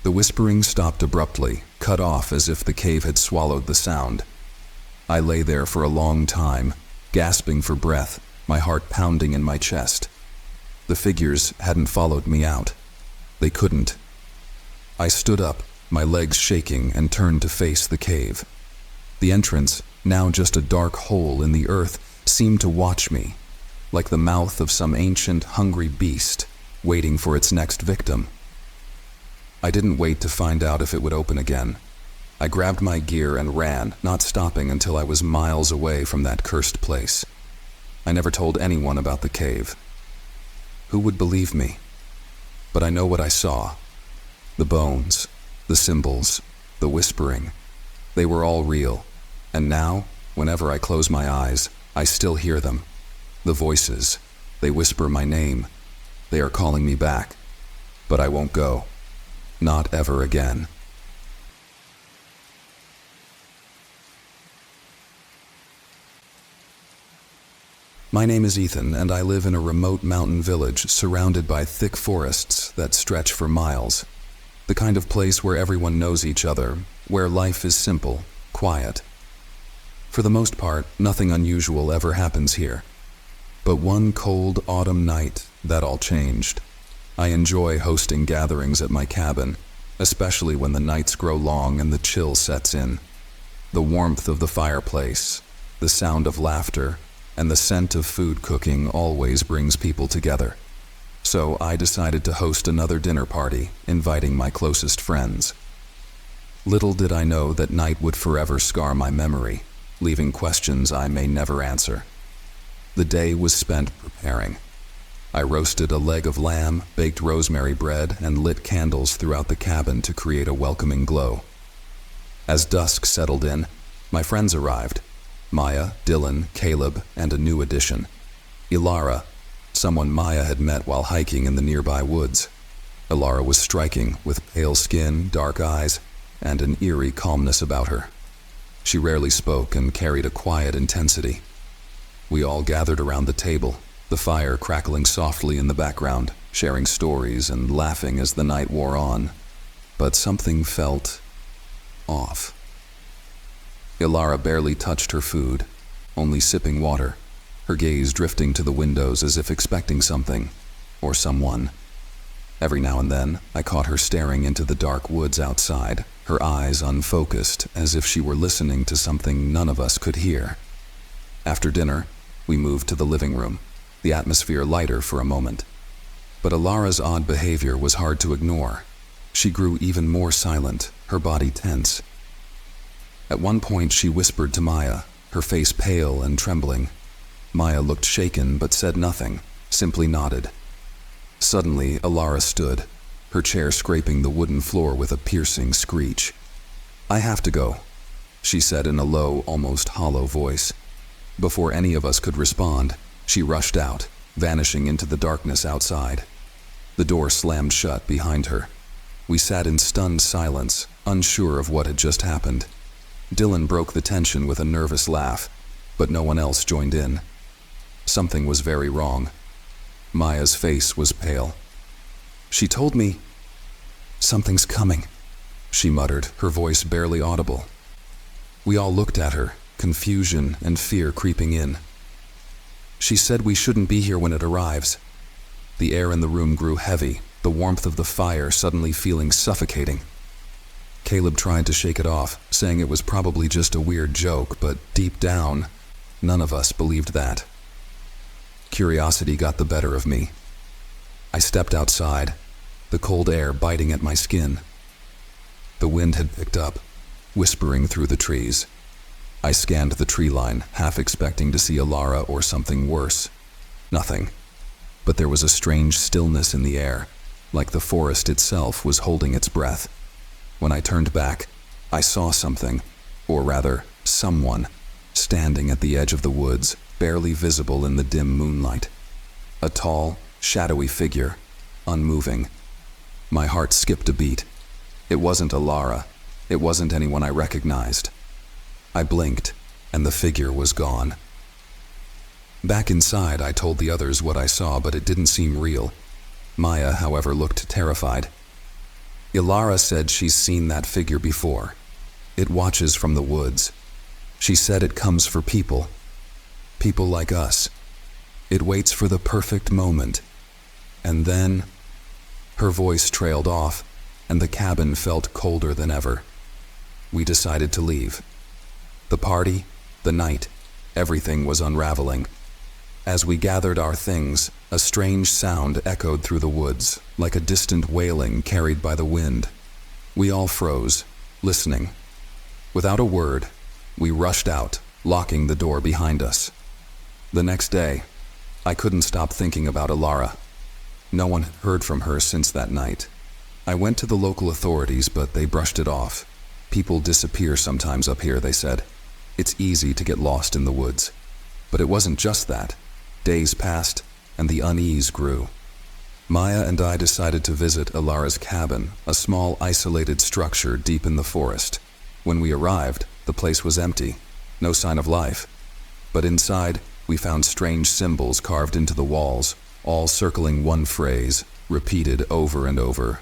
A: The whispering stopped abruptly, cut off as if the cave had swallowed the sound. I lay there for a long time, gasping for breath, my heart pounding in my chest. The figures hadn't followed me out. They couldn't. I stood up, my legs shaking, and turned to face the cave. The entrance, now just a dark hole in the earth, seemed to watch me, like the mouth of some ancient, hungry beast, waiting for its next victim. I didn't wait to find out if it would open again. I grabbed my gear and ran, not stopping until I was miles away from that cursed place. I never told anyone about the cave. Who would believe me? But I know what I saw. The bones, the symbols, the whispering. They were all real, and now, whenever I close my eyes, I still hear them. The voices, they whisper my name. They are calling me back, but I won't go. Not ever again. My name is Ethan, and I live in a remote mountain village surrounded by thick forests that stretch for miles. The kind of place where everyone knows each other, where life is simple, quiet. For the most part, nothing unusual ever happens here. But one cold autumn night, that all changed. I enjoy hosting gatherings at my cabin, especially when the nights grow long and the chill sets in. The warmth of the fireplace, the sound of laughter, and the scent of food cooking always brings people together. So I decided to host another dinner party, inviting my closest friends. Little did I know that night would forever scar my memory, leaving questions I may never answer. The day was spent preparing. I roasted a leg of lamb, baked rosemary bread, and lit candles throughout the cabin to create a welcoming glow. As dusk settled in, my friends arrived: Maya, Dylan, Caleb, and a new addition, Ilara, someone Maya had met while hiking in the nearby woods. Ilara was striking, with pale skin, dark eyes, and an eerie calmness about her. She rarely spoke and carried a quiet intensity. We all gathered around the table, the fire crackling softly in the background, sharing stories and laughing as the night wore on. But something felt off. Ilara barely touched her food, only sipping water, her gaze drifting to the windows as if expecting something, or someone. Every now and then, I caught her staring into the dark woods outside, her eyes unfocused, as if she were listening to something none of us could hear. After dinner, we moved to the living room, the atmosphere lighter for a moment. But Ilara's odd behavior was hard to ignore. She grew even more silent, her body tense. At one point, she whispered to Maya, her face pale and trembling. Maya looked shaken but said nothing, simply nodded. Suddenly, Ilara stood, her chair scraping the wooden floor with a piercing screech. "I have to go," she said in a low, almost hollow voice. Before any of us could respond, she rushed out, vanishing into the darkness outside. The door slammed shut behind her. We sat in stunned silence, unsure of what had just happened. Dylan broke the tension with a nervous laugh, but no one else joined in. Something was very wrong. Maya's face was pale. "She told me something's coming," she muttered, her voice barely audible. We all looked at her, confusion and fear creeping in. "She said we shouldn't be here when it arrives." The air in the room grew heavy, the warmth of the fire suddenly feeling suffocating. Caleb tried to shake it off, saying it was probably just a weird joke, but deep down, none of us believed that. Curiosity got the better of me. I stepped outside, the cold air biting at my skin. The wind had picked up, whispering through the trees. I scanned the tree line, half expecting to see Ilara or something worse. Nothing. But there was a strange stillness in the air, like the forest itself was holding its breath. When I turned back, I saw something, or rather, someone, standing at the edge of the woods, barely visible in the dim moonlight. A tall, shadowy figure, unmoving. My heart skipped a beat. It wasn't Ilara. It wasn't anyone I recognized. I blinked, and the figure was gone. Back inside, I told the others what I saw, but it didn't seem real. Maya, however, looked terrified. Ilara said she's seen that figure before. It watches from the woods. She said it comes for people. People like us. It waits for the perfect moment. And then, her voice trailed off, and the cabin felt colder than ever. We decided to leave. The party, the night, everything was unraveling. As we gathered our things, a strange sound echoed through the woods, like a distant wailing carried by the wind. We all froze, listening. Without a word, we rushed out, locking the door behind us. The next day, I couldn't stop thinking about Ilara. No one had heard from her since that night. I went to the local authorities, but they brushed it off. People disappear sometimes up here, they said. It's easy to get lost in the woods. But it wasn't just that. Days passed, and the unease grew. Maya and I decided to visit Ilara's cabin, a small isolated structure deep in the forest. When we arrived, the place was empty, no sign of life. But inside, we found strange symbols carved into the walls, all circling one phrase, repeated over and over: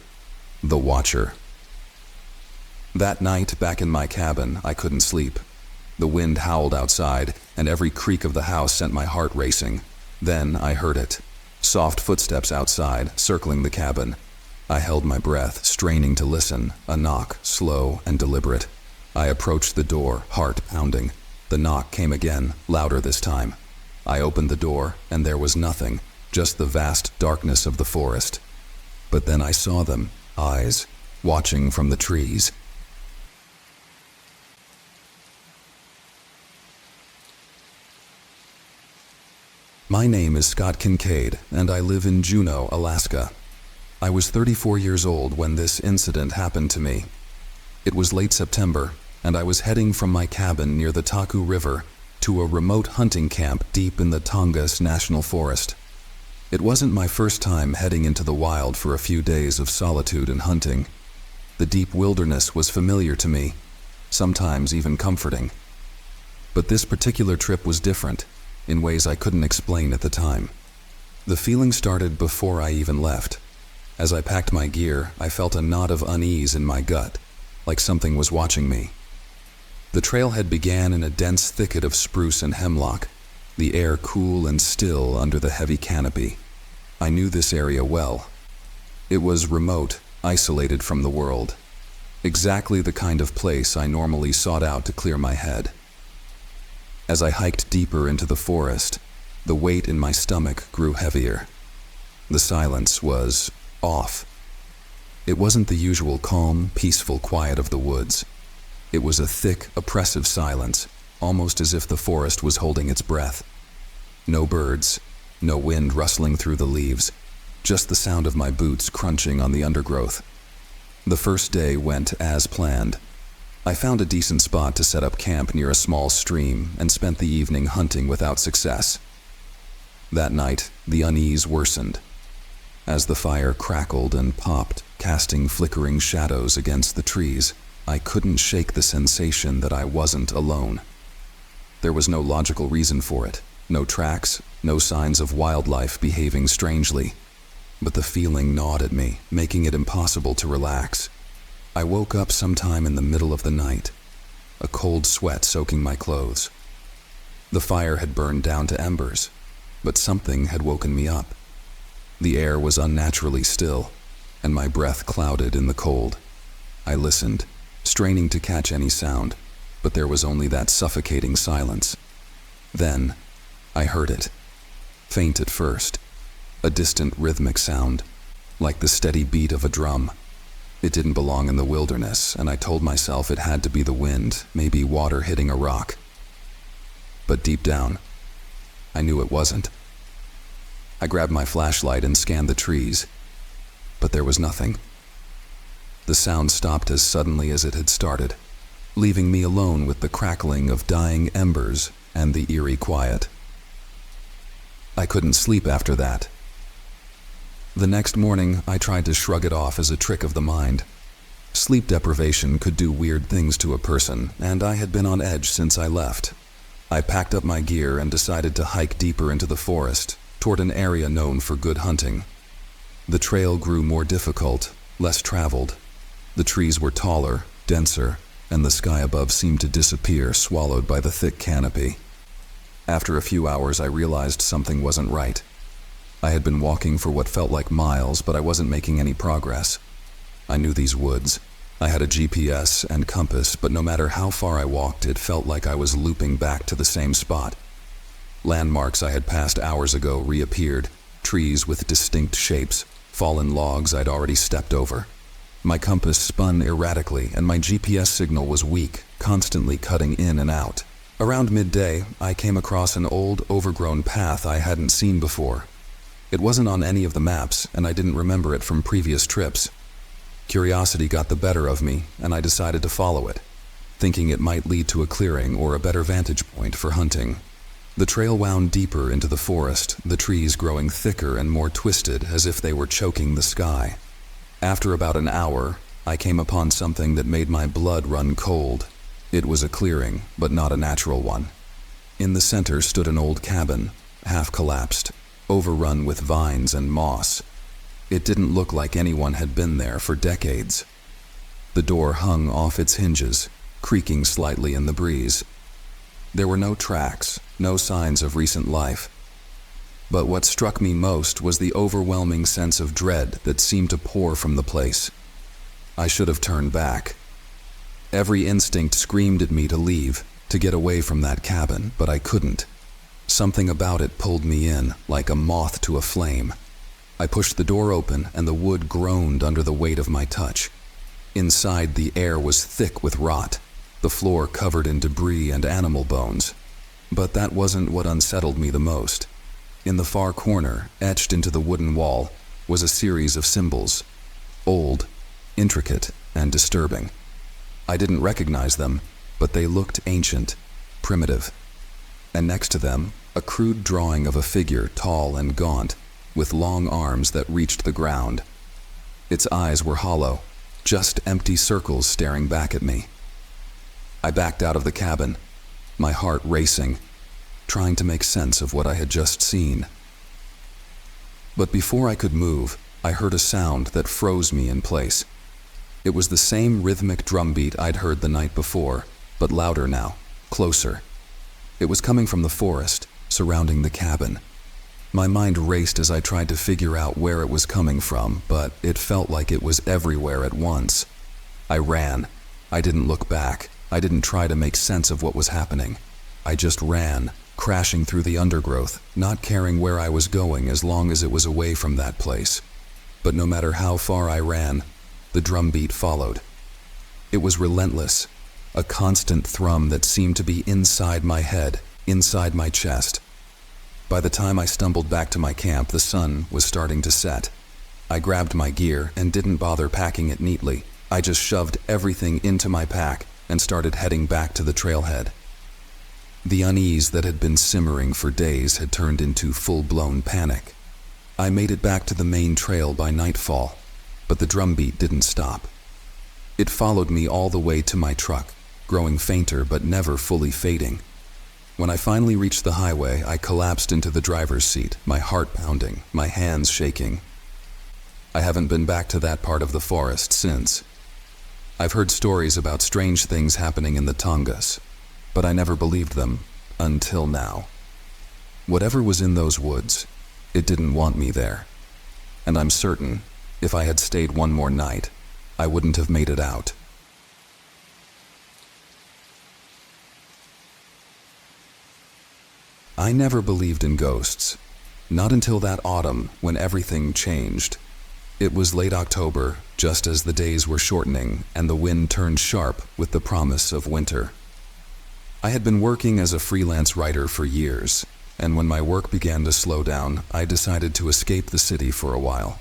A: "The Watcher." That night, back in my cabin, I couldn't sleep. The wind howled outside, and every creak of the house sent my heart racing. Then I heard it. Soft footsteps outside, circling the cabin. I held my breath, straining to listen, a knock, slow and deliberate. I approached the door, heart pounding. The knock came again, louder this time. I opened the door, and there was nothing, just the vast darkness of the forest. But then I saw them, eyes, watching from the trees. My name is Scott Kincaid, and I live in Juneau, Alaska. I was 34 years old when this incident happened to me. It was late September, and I was heading from my cabin near the Taku River to a remote hunting camp deep in the Tongass National Forest. It wasn't my first time heading into the wild for a few days of solitude and hunting. The deep wilderness was familiar to me, sometimes even comforting. But this particular trip was different, in ways I couldn't explain at the time. The feeling started before I even left. As I packed my gear, I felt a knot of unease in my gut, like something was watching me. The trailhead began in a dense thicket of spruce and hemlock, the air cool and still under the heavy canopy. I knew this area well. It was remote, isolated from the world. Exactly the kind of place I normally sought out to clear my head. As I hiked deeper into the forest, the weight in my stomach grew heavier. The silence was off. It wasn't the usual calm, peaceful quiet of the woods. It was a thick, oppressive silence, almost as if the forest was holding its breath. No birds, no wind rustling through the leaves, just the sound of my boots crunching on the undergrowth. The first day went as planned. I found a decent spot to set up camp near a small stream and spent the evening hunting without success. That night, the unease worsened. As the fire crackled and popped, casting flickering shadows against the trees, I couldn't shake the sensation that I wasn't alone. There was no logical reason for it, no tracks, no signs of wildlife behaving strangely. But the feeling gnawed at me, making it impossible to relax. I woke up sometime in the middle of the night, a cold sweat soaking my clothes. The fire had burned down to embers, but something had woken me up. The air was unnaturally still, and my breath clouded in the cold. I listened, straining to catch any sound, but there was only that suffocating silence. Then, I heard it. Faint at first, a distant rhythmic sound, like the steady beat of a drum. It didn't belong in the wilderness, and I told myself it had to be the wind, maybe water hitting a rock. But deep down, I knew it wasn't. I grabbed my flashlight and scanned the trees, but there was nothing. The sound stopped as suddenly as it had started, leaving me alone with the crackling of dying embers and the eerie quiet. I couldn't sleep after that. The next morning, I tried to shrug it off as a trick of the mind. Sleep deprivation could do weird things to a person, and I had been on edge since I left. I packed up my gear and decided to hike deeper into the forest, toward an area known for good hunting. The trail grew more difficult, less traveled. The trees were taller, denser, and the sky above seemed to disappear, swallowed by the thick canopy. After a few hours, I realized something wasn't right. I had been walking for what felt like miles, but I wasn't making any progress. I knew these woods. I had a GPS and compass, but no matter how far I walked, it felt like I was looping back to the same spot. Landmarks I had passed hours ago reappeared, trees with distinct shapes, fallen logs I'd already stepped over. My compass spun erratically, and my GPS signal was weak, constantly cutting in and out. Around midday, I came across an old, overgrown path I hadn't seen before. It wasn't on any of the maps, and I didn't remember it from previous trips. Curiosity got the better of me, and I decided to follow it, thinking it might lead to a clearing or a better vantage point for hunting. The trail wound deeper into the forest, the trees growing thicker and more twisted as if they were choking the sky. After about an hour, I came upon something that made my blood run cold. It was a clearing, but not a natural one. In the center stood an old cabin, half collapsed, overrun with vines and moss. It didn't look like anyone had been there for decades. The door hung off its hinges, creaking slightly in the breeze. There were no tracks, no signs of recent life. But what struck me most was the overwhelming sense of dread that seemed to pour from the place. I should have turned back. Every instinct screamed at me to leave, to get away from that cabin, but I couldn't. Something about it pulled me in, like a moth to a flame. I pushed the door open, and the wood groaned under the weight of my touch. Inside, the air was thick with rot, the floor covered in debris and animal bones. But that wasn't what unsettled me the most. In the far corner, etched into the wooden wall, was a series of symbols. Old, intricate, and disturbing. I didn't recognize them, but they looked ancient, primitive. And next to them, a crude drawing of a figure tall and gaunt, with long arms that reached the ground. Its eyes were hollow, just empty circles staring back at me. I backed out of the cabin, my heart racing, trying to make sense of what I had just seen. But before I could move, I heard a sound that froze me in place. It was the same rhythmic drumbeat I'd heard the night before, but louder now, closer. It was coming from the forest, surrounding the cabin. My mind raced as I tried to figure out where it was coming from, but it felt like it was everywhere at once. I ran. I didn't look back. I didn't try to make sense of what was happening. I just ran, crashing through the undergrowth, not caring where I was going as long as it was away from that place. But no matter how far I ran, the drumbeat followed. It was relentless, a constant thrum that seemed to be inside my head, inside my chest. By the time I stumbled back to my camp, the sun was starting to set. I grabbed my gear and didn't bother packing it neatly. I just shoved everything into my pack and started heading back to the trailhead. The unease that had been simmering for days had turned into full-blown panic. I made it back to the main trail by nightfall, but the drumbeat didn't stop. It followed me all the way to my truck, growing fainter but never fully fading. When I finally reached the highway, I collapsed into the driver's seat, my heart pounding, my hands shaking. I haven't been back to that part of the forest since. I've heard stories about strange things happening in the Tongass, but I never believed them until now. Whatever was in those woods, it didn't want me there. And I'm certain, if I had stayed one more night, I wouldn't have made it out. I never believed in ghosts, not until that autumn when everything changed. It was late October, just as the days were shortening and the wind turned sharp with the promise of winter. I had been working as a freelance writer for years, and when my work began to slow down, I decided to escape the city for a while.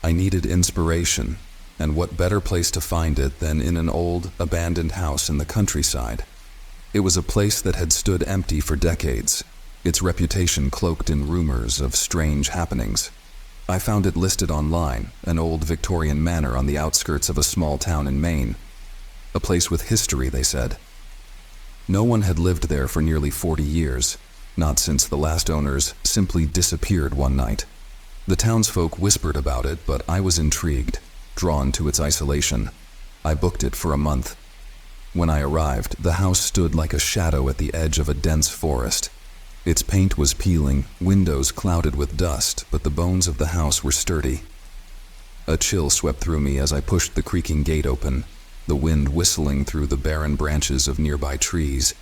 A: I needed inspiration, and what better place to find it than in an old, abandoned house in the countryside? It was a place that had stood empty for decades, its reputation cloaked in rumors of strange happenings. I found it listed online, an old Victorian manor on the outskirts of a small town in Maine. A place with history, they said. No one had lived there for nearly 40 years, not since the last owners simply disappeared one night. The townsfolk whispered about it, but I was intrigued, drawn to its isolation. I booked it for a month. When I arrived, the house stood like a shadow at the edge of a dense forest. Its paint was peeling, windows clouded with dust, but the bones of the house were sturdy. A chill swept through me as I pushed the creaking gate open, the wind whistling through the barren branches of nearby trees.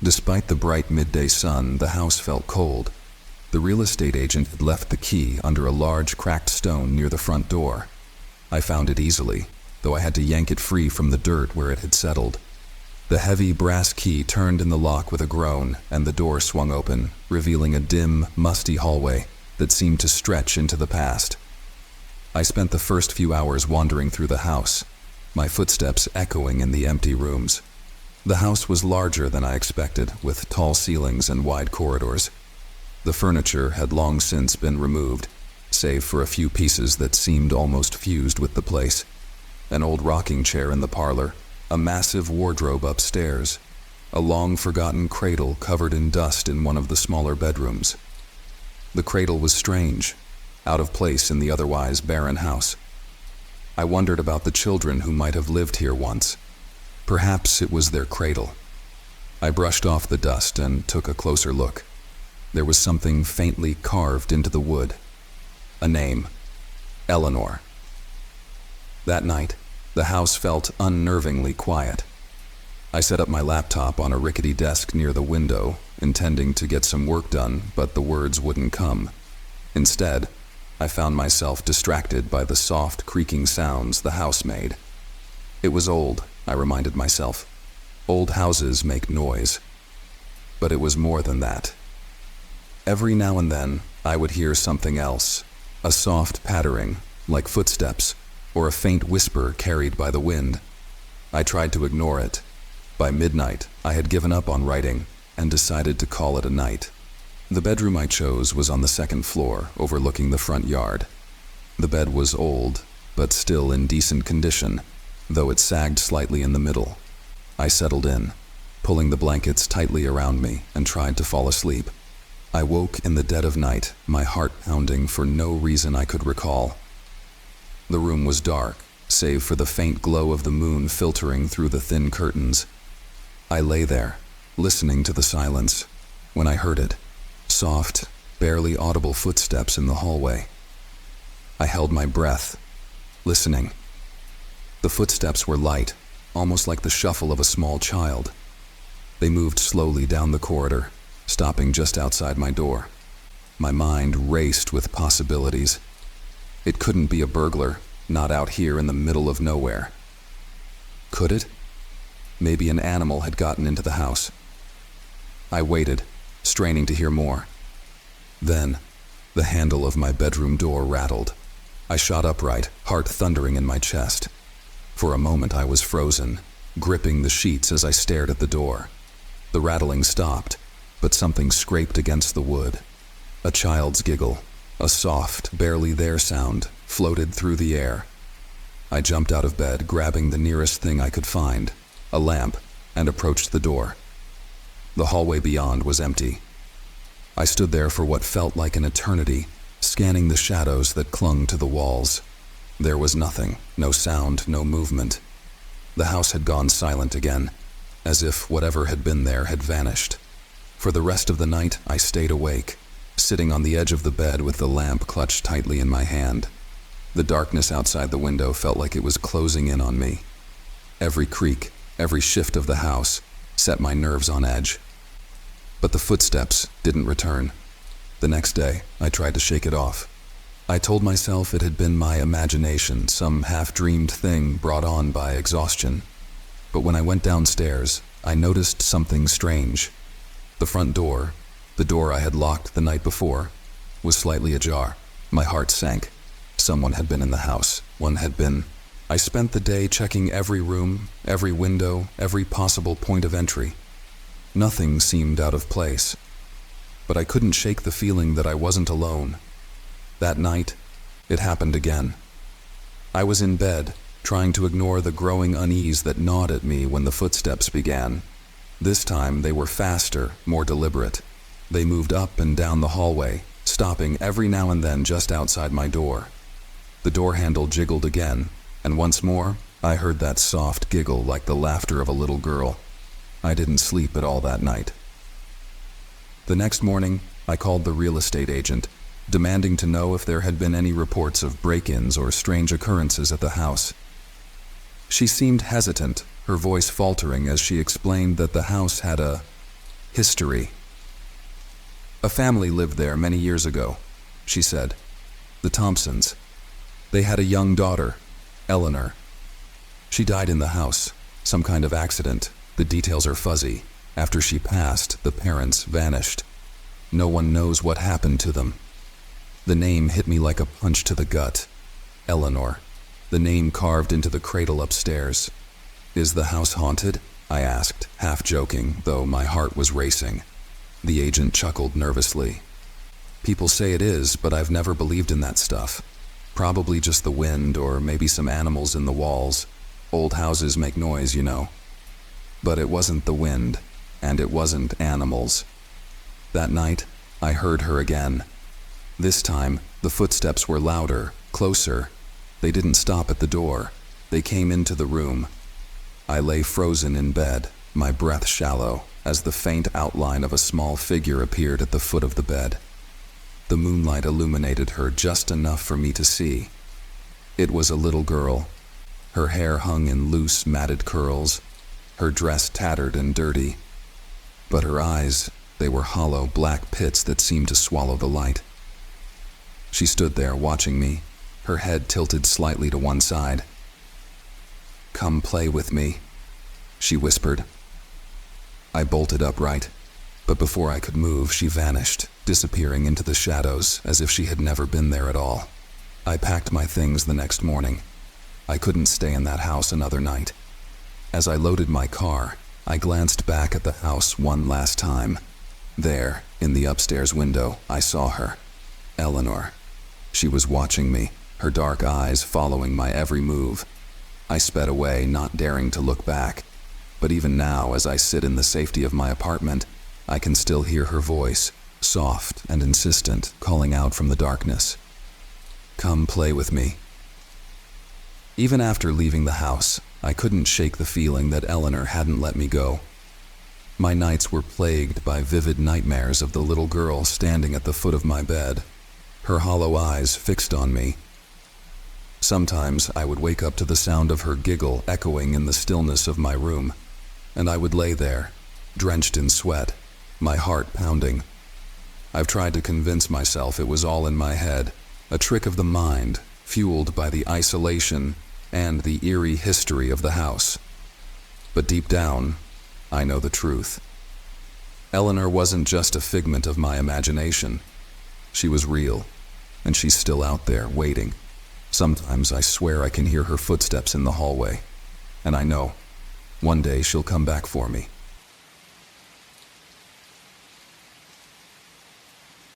A: Despite the bright midday sun, the house felt cold. The real estate agent had left the key under a large cracked stone near the front door. I found it easily, though I had to yank it free from the dirt where it had settled. The heavy brass key turned in the lock with a groan, and the door swung open, revealing a dim, musty hallway that seemed to stretch into the past. I spent the first few hours wandering through the house, my footsteps echoing in the empty rooms. The house was larger than I expected, with tall ceilings and wide corridors. The furniture had long since been removed, save for a few pieces that seemed almost fused with the place. An old rocking chair in the parlor, a massive wardrobe upstairs, a long-forgotten cradle covered in dust in one of the smaller bedrooms. The cradle was strange, out of place in the otherwise barren house. I wondered about the children who might have lived here once. Perhaps it was their cradle. I brushed off the dust and took a closer look. There was something faintly carved into the wood. A name, Eleanor. That night, the house felt unnervingly quiet. I set up my laptop on a rickety desk near the window, intending to get some work done, but the words wouldn't come. Instead, I found myself distracted by the soft, creaking sounds the house made. It was old, I reminded myself. Old houses make noise. But it was more than that. Every now and then, I would hear something else, a soft pattering, like footsteps, or a faint whisper carried by the wind. I tried to ignore it. By midnight, I had given up on writing and decided to call it a night. The bedroom I chose was on the second floor, overlooking the front yard. The bed was old, but still in decent condition, though it sagged slightly in the middle. I settled in, pulling the blankets tightly around me, and tried to fall asleep. I woke in the dead of night, my heart pounding for no reason I could recall. The room was dark, save for the faint glow of the moon filtering through the thin curtains. I lay there, listening to the silence, when I heard it. Soft, barely audible footsteps in the hallway. I held my breath, listening. The footsteps were light, almost like the shuffle of a small child. They moved slowly down the corridor, stopping just outside my door. My mind raced with possibilities. It couldn't be a burglar, not out here in the middle of nowhere. Could it? Maybe an animal had gotten into the house. I waited, straining to hear more. Then, the handle of my bedroom door rattled. I shot upright, heart thundering in my chest. For a moment I was frozen, gripping the sheets as I stared at the door. The rattling stopped, but something scraped against the wood. A child's giggle, a soft, barely there sound, floated through the air. I jumped out of bed, grabbing the nearest thing I could find, a lamp, and approached the door. The hallway beyond was empty. I stood there for what felt like an eternity, scanning the shadows that clung to the walls. There was nothing, no sound, no movement. The house had gone silent again, as if whatever had been there had vanished. For the rest of the night, I stayed awake, sitting on the edge of the bed with the lamp clutched tightly in my hand. The darkness outside the window felt like it was closing in on me. Every creak, every shift of the house, set my nerves on edge. But the footsteps didn't return. The next day, I tried to shake it off. I told myself it had been my imagination, some half-dreamed thing brought on by exhaustion. But when I went downstairs, I noticed something strange. The front door, the door I had locked the night before, was slightly ajar. My heart sank. Someone had been in the house. One had been. I spent the day checking every room, every window, every possible point of entry. Nothing seemed out of place. But I couldn't shake the feeling that I wasn't alone. That night, it happened again. I was in bed, trying to ignore the growing unease that gnawed at me when the footsteps began. This time, they were faster, more deliberate. They moved up and down the hallway, stopping every now and then just outside my door. The door handle jiggled again, and once more, I heard that soft giggle like the laughter of a little girl. I didn't sleep at all that night. The next morning, I called the real estate agent, demanding to know if there had been any reports of break-ins or strange occurrences at the house. She seemed hesitant, her voice faltering as she explained that the house had a history. A family lived there many years ago, she said. The Thompsons. They had a young daughter, Eleanor. She died in the house, some kind of accident. The details are fuzzy. After she passed, the parents vanished. No one knows what happened to them. The name hit me like a punch to the gut. Eleanor. The name carved into the cradle upstairs. Is the house haunted? I asked, half joking, though my heart was racing. The agent chuckled nervously. People say it is, but I've never believed in that stuff. Probably just the wind, or maybe some animals in the walls. Old houses make noise, you know. But it wasn't the wind, and it wasn't animals. That night, I heard her again. This time, the footsteps were louder, closer. They didn't stop at the door. They came into the room. I lay frozen in bed, my breath shallow, as the faint outline of a small figure appeared at the foot of the bed. The moonlight illuminated her just enough for me to see. It was a little girl. Her hair hung in loose, matted curls. her dress tattered and dirty. But her eyes, they were hollow black pits that seemed to swallow the light. She stood there watching me, her head tilted slightly to one side. "Come play with me," she whispered. I bolted upright, but before I could move, she vanished, disappearing into the shadows as if she had never been there at all. I packed my things the next morning. I couldn't stay in that house another night. As I loaded my car, I glanced back at the house one last time. There, in the upstairs window, I saw her. Eleanor. She was watching me, her dark eyes following my every move. I sped away, not daring to look back. But even now, as I sit in the safety of my apartment, I can still hear her voice, soft and insistent, calling out from the darkness. "Come play with me." Even after leaving the house, I couldn't shake the feeling that Eleanor hadn't let me go. My nights were plagued by vivid nightmares of the little girl standing at the foot of my bed, her hollow eyes fixed on me. Sometimes I would wake up to the sound of her giggle echoing in the stillness of my room, and I would lay there, drenched in sweat, my heart pounding. I've tried to convince myself it was all in my head, a trick of the mind, fueled by the isolation and the eerie history of the house. But deep down, I know the truth. Eleanor wasn't just a figment of my imagination. She was real, and she's still out there, waiting. Sometimes I swear I can hear her footsteps in the hallway, and I know one day she'll come back for me.